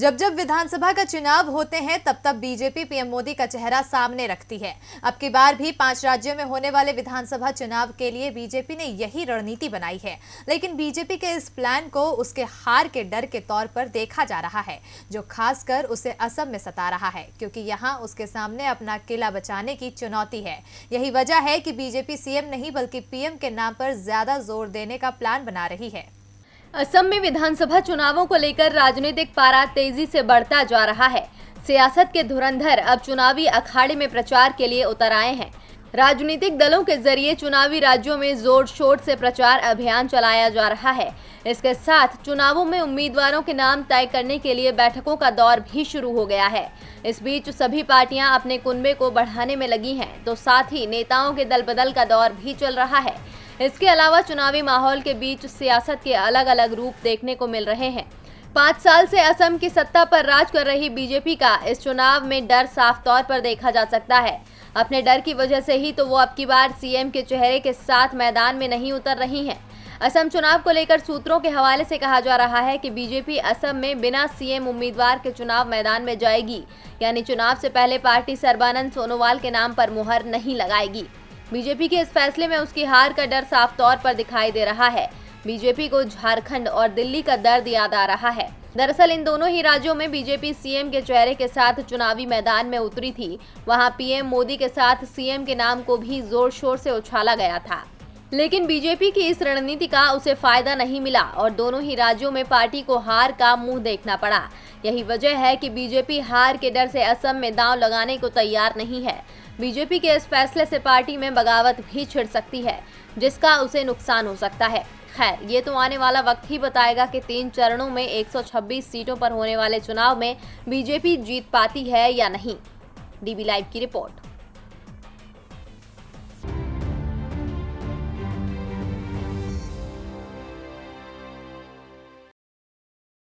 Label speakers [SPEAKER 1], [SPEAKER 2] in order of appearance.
[SPEAKER 1] जब जब विधानसभा का चुनाव होते हैं तब तब बीजेपी पीएम मोदी का चेहरा सामने रखती है। अब की बार भी 5 राज्यों में होने वाले विधानसभा चुनाव के लिए बीजेपी ने यही रणनीति बनाई है। लेकिन बीजेपी के इस प्लान को उसके हार के डर के तौर पर देखा जा रहा है, जो खासकर उसे असम में सता रहा है, क्योंकि यहाँ उसके सामने अपना किला बचाने की चुनौती है। यही वजह है कि बीजेपी सीएम नहीं बल्कि पीएम के नाम पर ज्यादा जोर देने का प्लान बना रही है।
[SPEAKER 2] असम में विधानसभा चुनावों को लेकर राजनीतिक पारा तेजी से बढ़ता जा रहा है। सियासत के धुरंधर अब चुनावी अखाड़े में प्रचार के लिए उतर आए हैं। राजनीतिक दलों के जरिए चुनावी राज्यों में जोर शोर से प्रचार अभियान चलाया जा रहा है। इसके साथ चुनावों में उम्मीदवारों के नाम तय करने के लिए बैठकों का दौर भी शुरू हो गया है। इस बीच सभी पार्टियां अपने कुनबे को बढ़ाने में लगी हैं, तो साथ ही नेताओं के दल बदल का दौर भी चल रहा है। इसके अलावा चुनावी माहौल के बीच सियासत के अलग अलग रूप देखने को मिल रहे हैं। 5 साल से असम की सत्ता पर राज कर रही बीजेपी का इस चुनाव में डर साफ तौर पर देखा जा सकता है। अपने डर की वजह से ही तो वो अब की बार सीएम के चेहरे के साथ मैदान में नहीं उतर रही हैं। असम चुनाव को लेकर सूत्रों के हवाले से कहा जा रहा है कि बीजेपी असम में बिना सीएम उम्मीदवार के चुनाव मैदान में जाएगी, यानी चुनाव से पहले पार्टी सर्बानंद सोनोवाल के नाम पर मुहर नहीं लगाएगी। बीजेपी के इस फैसले में उसकी हार का डर साफ तौर पर दिखाई दे रहा है। बीजेपी को झारखंड और दिल्ली का दर्द याद आ रहा है। दरअसल इन दोनों ही राज्यों में बीजेपी सीएम के चेहरे के साथ चुनावी मैदान में उतरी थी। वहां पीएम मोदी के साथ सीएम के नाम को भी जोर शोर से उछाला गया था, लेकिन बीजेपी की इस रणनीति का उसे फायदा नहीं मिला और दोनों ही राज्यों में पार्टी को हार का मुंह देखना पड़ा। यही वजह है कि बीजेपी हार के डर से असम में दांव लगाने को तैयार नहीं है। बीजेपी के इस फैसले से पार्टी में बगावत भी छिड़ सकती है, जिसका उसे नुकसान हो सकता है। खैर, ये तो आने वाला वक्त ही बताएगा कि 3 चरणों में 126 सीटों पर होने वाले चुनाव में बीजेपी जीत पाती है या नहीं। डीबी लाइव की रिपोर्ट।